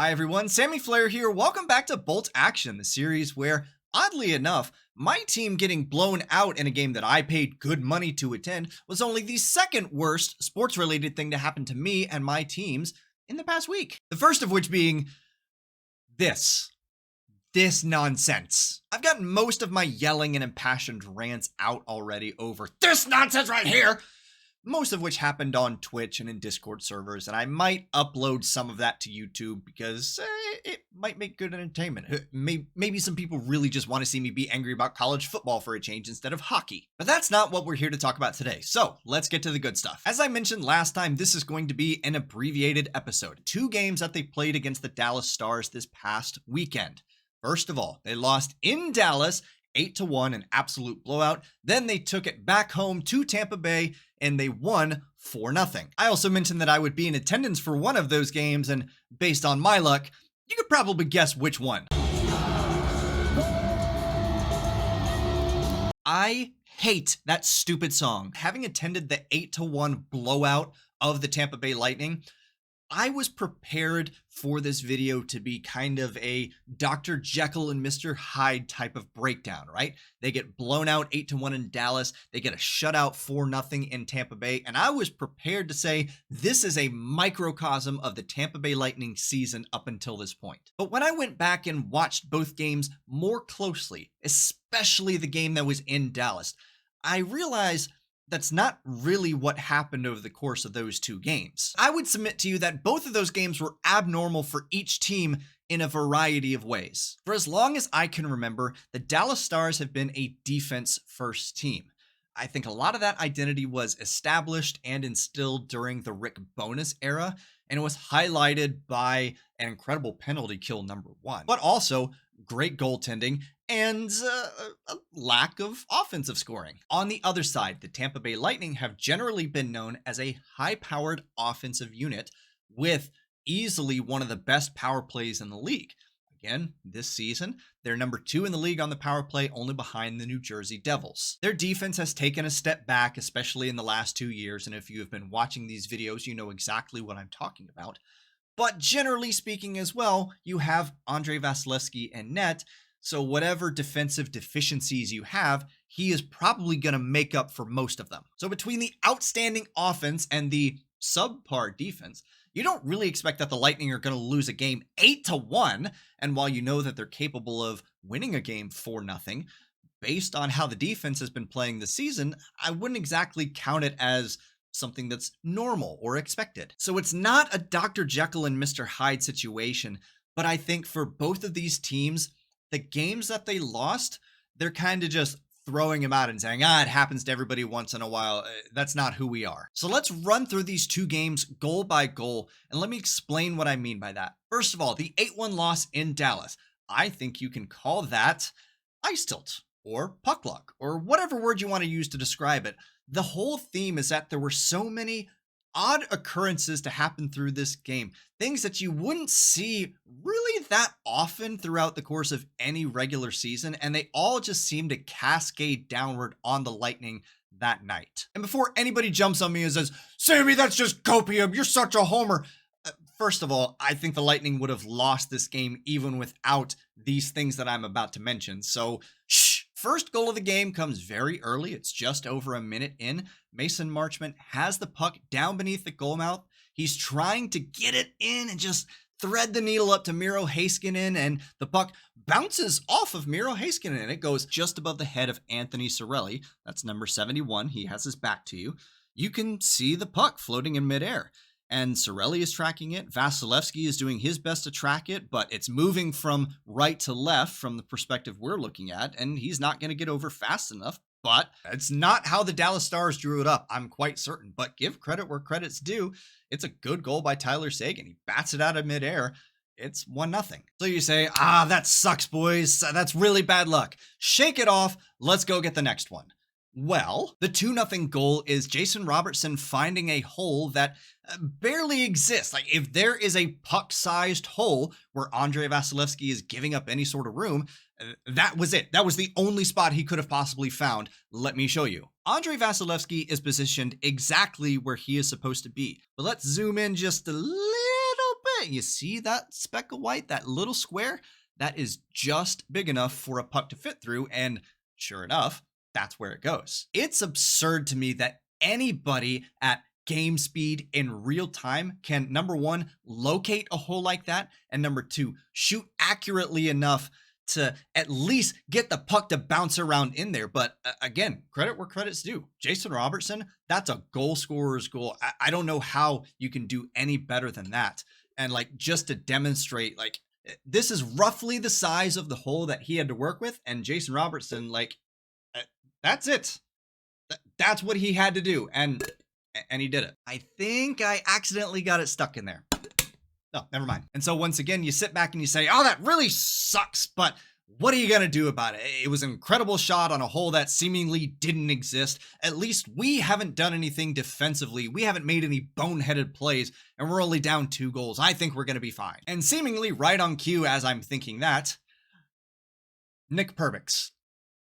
Hi everyone, Sammy Flair here. Welcome back to Bolt Action, the series where, oddly enough, my team getting blown out in a game that I paid good money to attend was only the second worst sports-related thing to happen to me and my teams in the past week. The first of which being this nonsense. I've gotten most of my yelling and impassioned rants out already over this nonsense right here, most of which happened on Twitch and in Discord servers, and I might upload some of that to YouTube because it might make good entertainment. Maybe some people really just want to see me be angry about college football for a change instead of hockey. But that's not what we're here to talk about today, so let's get to the good stuff. As I mentioned last time, this is going to be an abbreviated episode. 2 games that they played against the Dallas Stars this past weekend. First of all, they lost in Dallas 8-1, an absolute blowout. Then they took it back home to Tampa Bay and they won 4-0. I also mentioned that I would be in attendance for one of those games, and based on my luck, you could probably guess which one. I hate that stupid song. Having attended the 8-1 blowout of the Tampa Bay Lightning, I was prepared for this video to be kind of a Dr. Jekyll and Mr. Hyde type of breakdown, right? They get blown out 8-1 in Dallas. They get a shutout 4-0 in Tampa Bay. And I was prepared to say this is a microcosm of the Tampa Bay Lightning season up until this point. But when I went back and watched both games more closely, especially the game that was in Dallas, I realized that's not really what happened over the course of those 2 games. I would submit to you that both of those games were abnormal for each team in a variety of ways. For as long as I can remember, the Dallas Stars have been a defense-first team. I think a lot of that identity was established and instilled during the Rick Bowness era, and it was highlighted by an incredible penalty kill number 1, but also great goaltending and a lack of offensive scoring. On the other side, the Tampa Bay Lightning have generally been known as a high-powered offensive unit with easily one of the best power plays in the league. Again, this season, they're number 2 in the league on the power play, only behind the New Jersey Devils. Their defense has taken a step back, especially in the last 2 years, and if you have been watching these videos, you know exactly what I'm talking about. But generally speaking as well, you have Andrei Vasilevskiy in net, so whatever defensive deficiencies you have, he is probably going to make up for most of them. So between the outstanding offense and the subpar defense, you don't really expect that the Lightning are going to lose a game 8-1. And while you know that they're capable of winning a game 4-0, based on how the defense has been playing this season, I wouldn't exactly count it as something that's normal or expected. So it's not a Dr. Jekyll and Mr. Hyde situation, but I think for both of these teams, the games that they lost, they're kind of just throwing them out and saying, it happens to everybody once in a while. That's not who we are. So let's run through these 2 games goal by goal, and let me explain what I mean by that. First of all, the 8-1 loss in Dallas. I think you can call that ice tilt or puck luck or whatever word you want to use to describe it. The whole theme is that there were so many odd occurrences to happen through this game, things that you wouldn't see really that often throughout the course of any regular season, and they all just seem to cascade downward on the Lightning that night. And before anybody jumps on me and says, Sammy, that's just copium, you're such a homer. First of all, I think the Lightning would have lost this game even without these things that I'm about to mention, so shh. First goal of the game comes very early. It's just over a minute in. Mason Marchment has the puck down beneath the goal mouth. He's trying to get it in and just thread the needle up to Miro Heiskanen, and the puck bounces off of Miro Heiskanen, and it goes just above the head of Anthony Cirelli. That's number 71. He has his back to you. You can see the puck floating in midair. And Cirelli is tracking it. Vasilevskiy is doing his best to track it, but it's moving from right to left from the perspective we're looking at, and he's not going to get over fast enough. But it's not how the Dallas Stars drew it up, I'm quite certain. But give credit where credit's due. It's a good goal by Tyler Seguin. He bats it out of midair. It's 1-0. So you say, that sucks, boys. That's really bad luck. Shake it off. Let's go get the next one. Well, the 2-0 goal is Jason Robertson finding a hole that barely exists. Like, if there is a puck-sized hole where Andrei Vasilevskiy is giving up any sort of room, that was it. That was the only spot he could have possibly found. Let me show you. Andrei Vasilevskiy is positioned exactly where he is supposed to be. But let's zoom in just a little it. You see that speck of white, that little square? That is just big enough for a puck to fit through. And sure enough, that's where it goes. It's absurd to me that anybody at game speed in real time can, number one, locate a hole like that, and number two, shoot accurately enough to at least get the puck to bounce around in there. But again, credit where credit's due. Jason Robertson, that's a goal scorer's goal. I don't know how you can do any better than that. And like, just to demonstrate, like, this is roughly the size of the hole that he had to work with. And Jason Robertson, like, that's it. That's what he had to do. And he did it. I think I accidentally got it stuck in there. No, never mind. And so once again, you sit back and you say, oh, that really sucks, but what are you going to do about it? It was an incredible shot on a hole that seemingly didn't exist. At least we haven't done anything defensively. We haven't made any boneheaded plays, and we're only down 2 goals. I think we're going to be fine. And seemingly right on cue as I'm thinking that, Nick Perbix.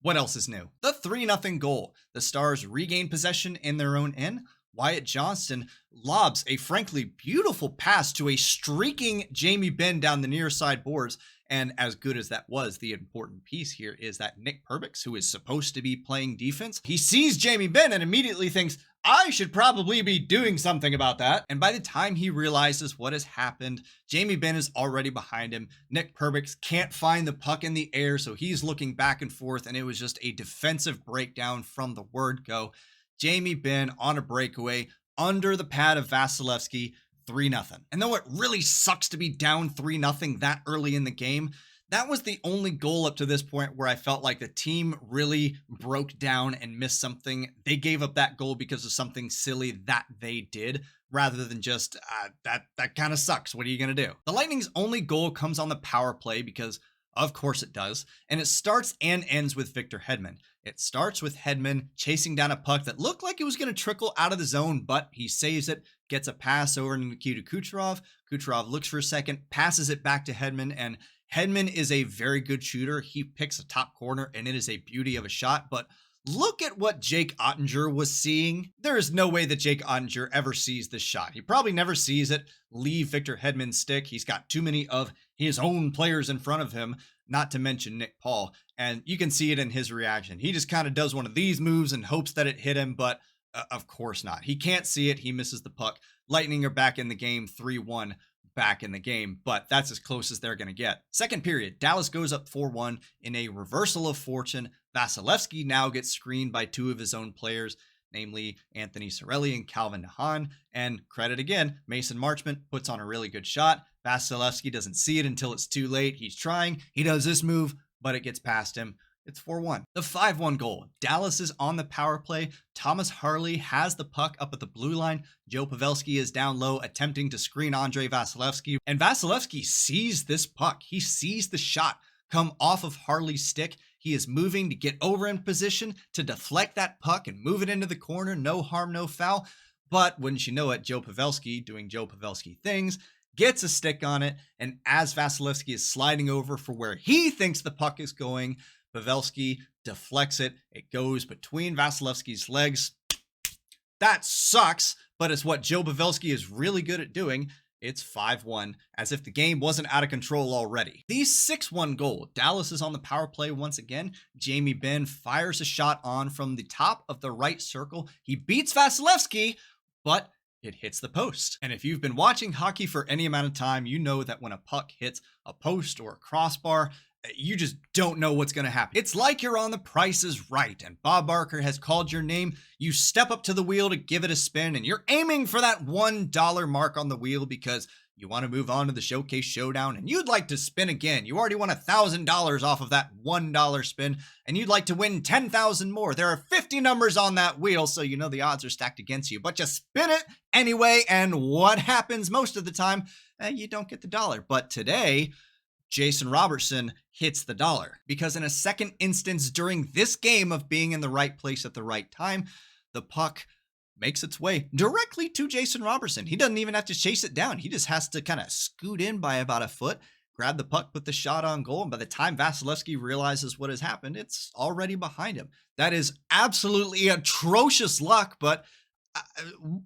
What else is new? The 3-0 goal. The Stars regain possession in their own end. Wyatt Johnston lobs a frankly beautiful pass to a streaking Jamie Benn down the near side boards. And as good as that was, the important piece here is that Nick Perbix, who is supposed to be playing defense, he sees Jamie Benn and immediately thinks, I should probably be doing something about that. And by the time he realizes what has happened, Jamie Benn is already behind him. Nick Perbix can't find the puck in the air, so he's looking back and forth, and it was just a defensive breakdown from the word go. Jamie Benn on a breakaway under the pad of Vasilevsky, 3-0. And though it really sucks to be down 3-0 that early in the game, that was the only goal up to this point where I felt like the team really broke down and missed something. They gave up that goal because of something silly that they did, rather than just, that kind of sucks. What are you going to do? The Lightning's only goal comes on the power play because of course it does. And it starts and ends with Victor Hedman. It starts with Hedman chasing down a puck that looked like it was going to trickle out of the zone, but he saves it, gets a pass over into Nikita Kucherov. Kucherov looks for a second, passes it back to Hedman, and Hedman is a very good shooter. He picks a top corner, and it is a beauty of a shot, but look at what Jake Ottinger was seeing. There is no way that Jake Ottinger ever sees this shot. He probably never sees it leave Victor Hedman's stick. He's got too many of his own players in front of him, not to mention Nick Paul. And you can see it in his reaction. He just kind of does one of these moves and hopes that it hit him, but of course not. He can't see it. He misses the puck. Lightning are back in the game, 3-1. Back in the game, but that's as close as they're going to get. Second period, Dallas goes up 4-1 in a reversal of fortune. Vasilevsky now gets screened by 2 of his own players, namely Anthony Cirelli and Calvin DeHaan. And credit again, Mason Marchment puts on a really good shot. Vasilevsky doesn't see it until it's too late. He's trying. He does this move, but it gets past him. It's 4-1. The 5-1 goal. Dallas is on the power play. Thomas Harley has the puck up at the blue line. Joe Pavelski is down low attempting to screen Andrei Vasilevsky. And Vasilevsky sees this puck. He sees the shot come off of Harley's stick. He is moving to get over in position to deflect that puck and move it into the corner. No harm, no foul. But wouldn't you know it, Joe Pavelski, doing Joe Pavelski things, gets a stick on it. And as Vasilevsky is sliding over for where he thinks the puck is going, Pavelski deflects it. It goes between Vasilevsky's legs. That sucks, but it's what Joe Pavelski is really good at doing. It's 5-1, as if the game wasn't out of control already. The 6-1 goal. Dallas is on the power play once again. Jamie Benn fires a shot on from the top of the right circle. He beats Vasilevsky, but it hits the post. And if you've been watching hockey for any amount of time, you know that when a puck hits a post or a crossbar, you just don't know what's going to happen. It's like you're on The Price is Right and Bob Barker has called your name. You step up to the wheel to give it a spin and you're aiming for that $1 mark on the wheel because you want to move on to the Showcase Showdown and you'd like to spin again. You already won $1,000 off of that $1 spin and you'd like to win 10,000 more. There are 50 numbers on that wheel, so you know the odds are stacked against you, but you spin it anyway. And what happens most of the time? You don't get the dollar. But today, Jason Robertson hits the dollar because in a second instance during this game of being in the right place at the right time, the puck makes its way directly to Jason Robertson. He doesn't even have to chase it down. He just has to kind of scoot in by about a foot, grab the puck, put the shot on goal. And by the time Vasilevsky realizes what has happened, it's already behind him. That is absolutely atrocious luck, but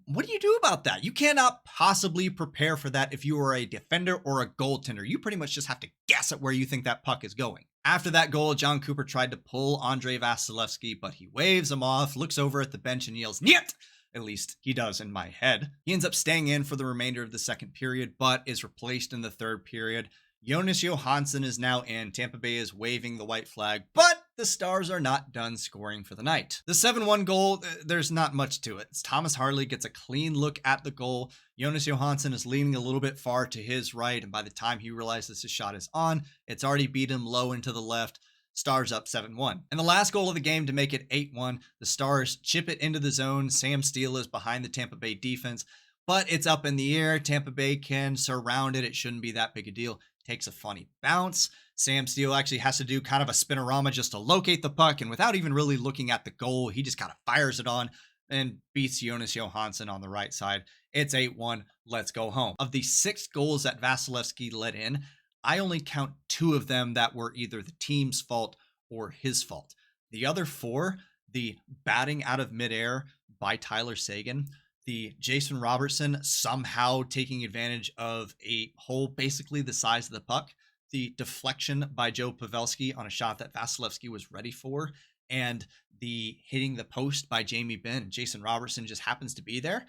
What do you do about that? You cannot possibly prepare for that if you are a defender or a goaltender. You pretty much just have to guess at where you think that puck is going. After that goal, John Cooper tried to pull Andrei Vasilevsky, but he waves him off, looks over at the bench, and yells, "Niet!" At least he does in my head. He ends up staying in for the remainder of the second period, but is replaced in the third period. Jonas Johansson is now in. Tampa Bay is waving the white flag, but the Stars are not done scoring for the night. The 7-1 goal, there's not much to it. Thomas Harley gets a clean look at the goal. Jonas Johansson is leaning a little bit far to his right, and by the time he realizes his shot is on, it's already beat him low and to the left. Stars up 7-1. And the last goal of the game to make it 8-1, the Stars chip it into the zone. Sam Steele is behind the Tampa Bay defense, but it's up in the air. Tampa Bay can surround it. It shouldn't be that big a deal. Takes a funny bounce. Sam Steele actually has to do kind of a spinorama just to locate the puck, and without even really looking at the goal, he just kind of fires it on and beats Jonas Johansson on the right side. It's 8-1. Let's go home. Of the 6 goals that Vasilevsky let in, I only count 2 of them that were either the team's fault or his fault. The other 4, the batting out of midair by Tyler Seguin, the Jason Robertson somehow taking advantage of a hole basically the size of the puck, the deflection by Joe Pavelski on a shot that Vasilevsky was ready for, and the hitting the post by Jamie Benn. Jason Robertson just happens to be there.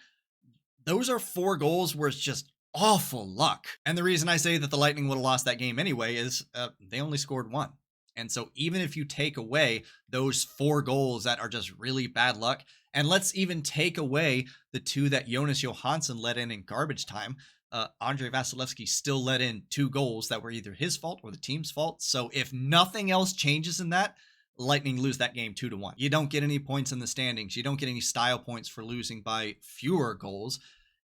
Those are 4 goals where it's just awful luck. And the reason I say that the Lightning would have lost that game anyway is they only scored 1. And so even if you take away those 4 goals that are just really bad luck, and let's even take away the 2 that Jonas Johansson let in garbage time, Andrei Vasilevsky still let in 2 goals that were either his fault or the team's fault. So if nothing else changes in that, Lightning lose that game 2-1. You don't get any points in the standings. You don't get any style points for losing by fewer goals.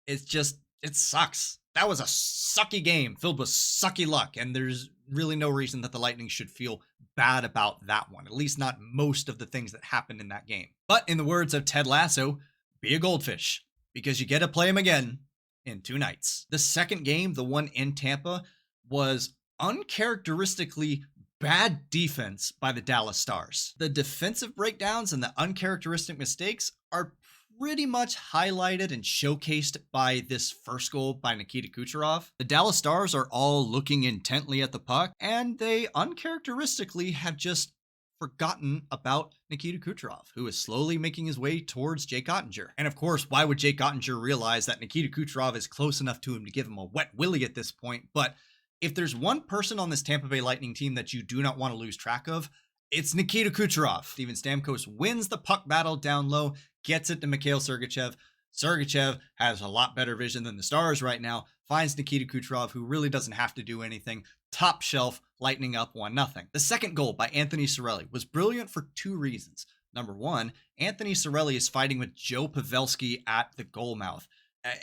It's just, it sucks. That was a sucky game filled with sucky luck, and there's really no reason that the Lightning should feel bad about that one, at least not most of the things that happened in that game. But in the words of Ted Lasso, be a goldfish, because you get to play him again in 2 nights. The second game, the one in Tampa, was uncharacteristically bad defense by the Dallas Stars. The defensive breakdowns and the uncharacteristic mistakes are pretty much highlighted and showcased by this first goal by Nikita Kucherov. The Dallas Stars are all looking intently at the puck, and they uncharacteristically have just forgotten about Nikita Kucherov, who is slowly making his way towards Jake Ottinger. And of course, why would Jake Ottinger realize that Nikita Kucherov is close enough to him to give him a wet willy at this point? But if there's one person on this Tampa Bay Lightning team that you do not want to lose track of, it's Nikita Kucherov. Steven Stamkos wins the puck battle down low, gets it to Mikhail Sergachev. Sergachev has a lot better vision than the Stars right now, finds Nikita Kucherov, who really doesn't have to do anything. Top shelf, Lightning up 1-0. The second goal by Anthony Cirelli was brilliant for 2 reasons. Number 1, Anthony Cirelli is fighting with Joe Pavelski at the goal mouth.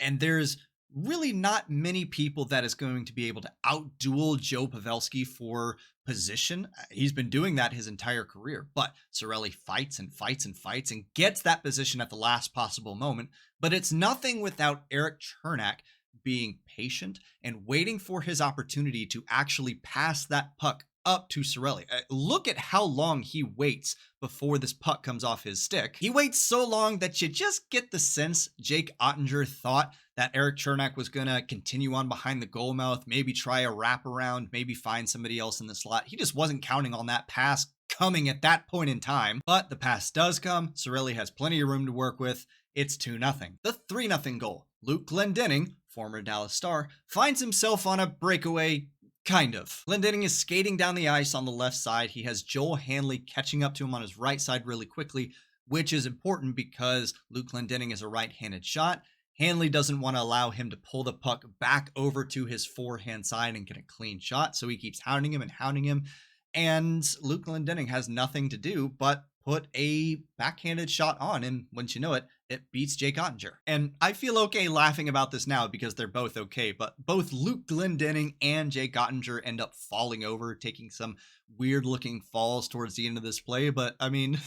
And there's really not many people that is going to be able to outduel Joe Pavelski for position. He's been doing that his entire career, but Cirelli fights and fights and fights and gets that position at the last possible moment. But it's nothing without Erik Chernak being patient and waiting for his opportunity to actually pass that puck up to Cirelli. Look at how long he waits before this puck comes off his stick. He waits so long that you just get the sense Jake Ottinger thought that Erik Chernak was going to continue on behind the goal mouth, maybe try a wraparound, maybe find somebody else in the slot. He just wasn't counting on that pass coming at that point in time, but the pass does come. Cirelli has plenty of room to work with. It's 2-0. The 3-0 goal. Luke Glendening, former Dallas Star, finds himself on a breakaway. Kind of. Glendening is skating down the ice on the left side. He has Joel Hanley catching up to him on his right side really quickly, which is important because Luke Glendening is a right-handed shot. Hanley doesn't want to allow him to pull the puck back over to his forehand side and get a clean shot, so he keeps hounding him, and Luke Glendening has nothing to do but put a backhanded shot on, and once you know it, it beats Jake Ottinger. And I feel okay laughing about this now because they're both okay, but both Luke Glendening and Jake Ottinger end up falling over, taking some weird-looking falls towards the end of this play, but, I mean,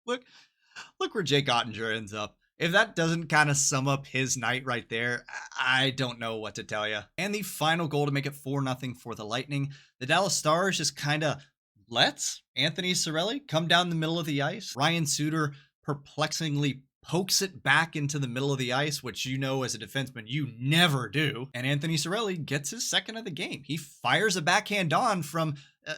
look where Jake Ottinger ends up. If that doesn't kind of sum up his night right there, I don't know what to tell you. And the final goal to make it 4-0 for the Lightning, the Dallas Stars just kind of let Anthony Cirelli come down the middle of the ice. Ryan Suter perplexingly pokes it back into the middle of the ice, which you know as a defenseman you never do. And Anthony Cirelli gets his second of the game. He fires a backhand on from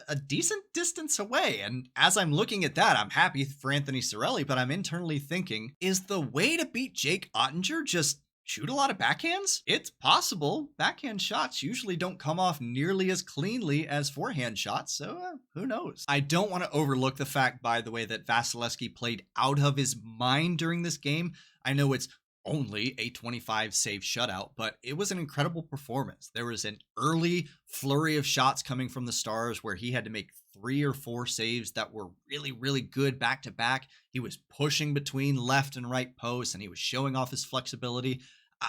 a decent distance away. And as I'm looking at that, I'm happy for Anthony Cirelli, but I'm internally thinking, is the way to beat Jake Ottinger just shoot a lot of backhands? It's possible. Backhand shots usually don't come off nearly as cleanly as forehand shots, so who knows? I don't want to overlook the fact, by the way, that Vasilevsky played out of his mind during this game. I know it's only a 25 save shutout, but it was an incredible performance. There was an early flurry of shots coming from the Stars where he had to make 3 or 4 saves that were really, really good back to back. He was pushing between left and right posts and he was showing off his flexibility.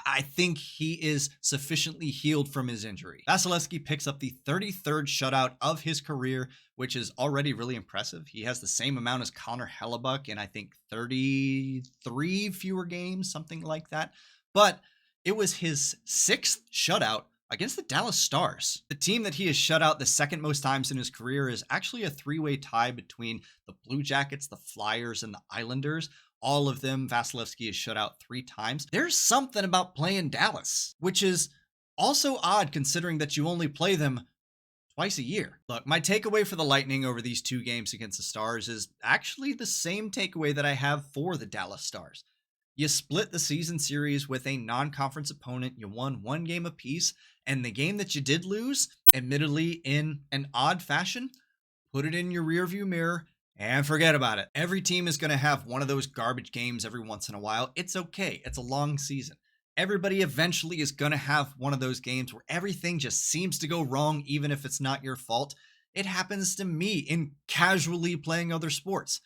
I think he is sufficiently healed from his injury. Vasilevsky picks up the 33rd shutout of his career, which is already really impressive. He has the same amount as Connor Hellebuck in, I think, 33 fewer games, something like that. But it was his 6th shutout against the Dallas Stars. The team that he has shut out the second most times in his career is actually a 3-way tie between the Blue Jackets, the Flyers, and the Islanders. All of them, Vasilevsky has shut out 3 times. There's something about playing Dallas, which is also odd considering that you only play them twice a year. Look, my takeaway for the Lightning over these 2 games against the Stars is actually the same takeaway that I have for the Dallas Stars. You split the season series with a non-conference opponent. You won 1 game apiece, and the game that you did lose, admittedly in an odd fashion, put it in your rearview mirror and forget about it. Every team is going to have one of those garbage games every once in a while. It's okay. It's a long season. Everybody eventually is going to have one of those games where everything just seems to go wrong, even if it's not your fault. It happens to me in casually playing other sports.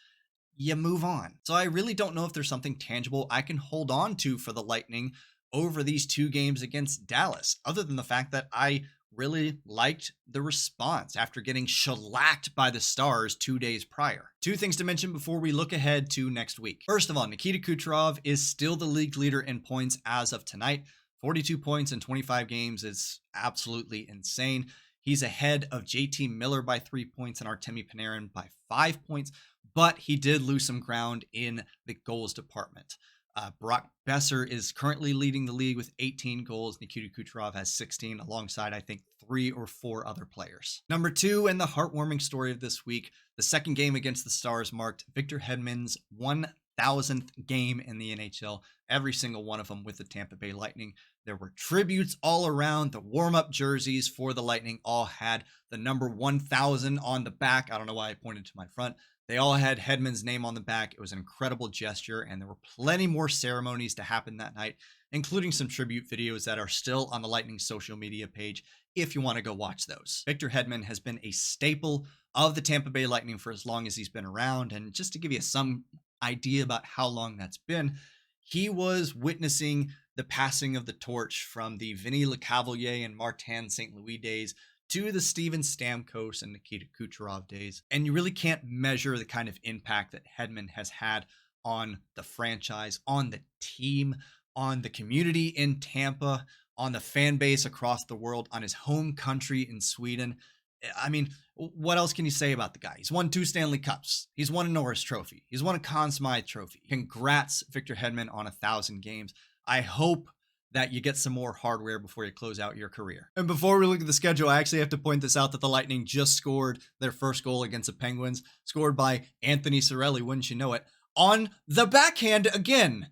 You move on. So I really don't know if there's something tangible I can hold on to for the Lightning over these 2 games against Dallas, other than the fact that I really liked the response after getting shellacked by the Stars 2 days prior. 2 things to mention before we look ahead to next week. First of all, Nikita Kucherov is still the league leader in points as of tonight. 42 points in 25 games is absolutely insane. He's ahead of JT Miller by 3 points and Artemi Panarin by 5 points, but he did lose some ground in the goals department. Brock Besser is currently leading the league with 18 goals. Nikita Kucherov has 16 alongside, I think, 3 or 4 other players. Number 2, and the heartwarming story of this week, the second game against the Stars marked Victor Hedman's 1,000th game in the NHL, every single one of them with the Tampa Bay Lightning. There were tributes all around. The warm-up jerseys for the Lightning all had the number 1,000 on the back. I don't know why I pointed to my front. They all had Hedman's name on the back. It was an incredible gesture, and there were plenty more ceremonies to happen that night, including some tribute videos that are still on the Lightning social media page if you want to go watch those. Victor Hedman has been a staple of the Tampa Bay Lightning for as long as he's been around, and just to give you some idea about how long that's been, he was witnessing the passing of the torch from the Vinny Lecavalier and Martin St. Louis days to the Steven Stamkos and Nikita Kucherov days. And you really can't measure the kind of impact that Hedman has had on the franchise, on the team, on the community in Tampa, on the fan base across the world, on his home country in Sweden. I mean, what else can you say about the guy? He's won 2 Stanley Cups. He's won a Norris Trophy. He's won a Conn Smythe Trophy. Congrats, Victor Hedman, on 1,000 games. I hope that you get some more hardware before you close out your career. And before we look at the schedule, I actually have to point this out that the Lightning just scored their first goal against the Penguins, scored by Anthony Cirelli, wouldn't you know it, on the backhand again.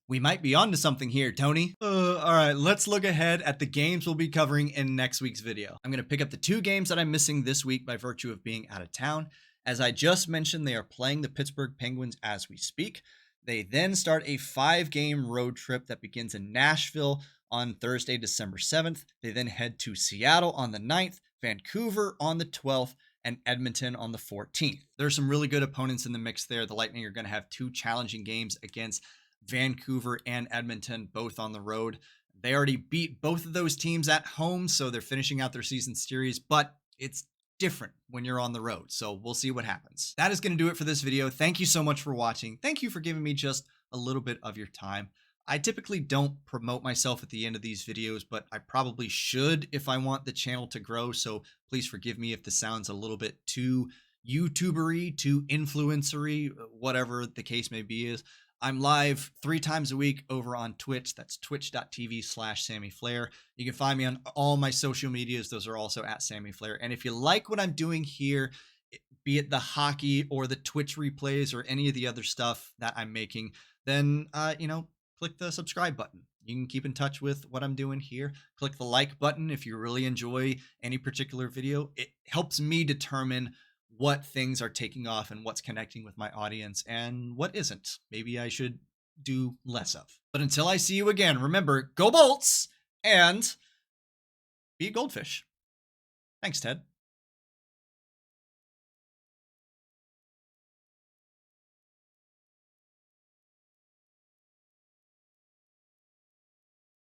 We might be onto something here, Tony. All right, let's look ahead at the games we'll be covering in next week's video. I'm going to pick up the 2 games that I'm missing this week by virtue of being out of town. As I just mentioned, they are playing the Pittsburgh Penguins as we speak. They then start a 5-game road trip that begins in Nashville on Thursday, December 7th. They then head to Seattle on the 9th, Vancouver on the 12th, and Edmonton on the 14th. There are some really good opponents in the mix there. The Lightning are going to have 2 challenging games against Vancouver and Edmonton, both on the road. They already beat both of those teams at home, so they're finishing out their season series, but it's different when you're on the road, so we'll see what happens. That is going to do it for this video. Thank you so much for watching. Thank you for giving me just a little bit of your time. I typically don't promote myself at the end of these videos, but I probably should if I want the channel to grow, so please forgive me if this sounds a little bit too YouTubery to influencery, whatever the case may be, is I'm live 3 times a week over on Twitch. That's twitch.tv/Sammy Flair. You can find me on all my social medias. Those are also at Sammy Flair. And if you like what I'm doing here, be it the hockey or the Twitch replays or any of the other stuff that I'm making, then, click the subscribe button. You can keep in touch with what I'm doing here. Click the like button if you really enjoy any particular video. It helps me determine what things are taking off and what's connecting with my audience and what isn't. Maybe I should do less of. But until I see you again, remember, go Bolts and be a goldfish. Thanks, Ted.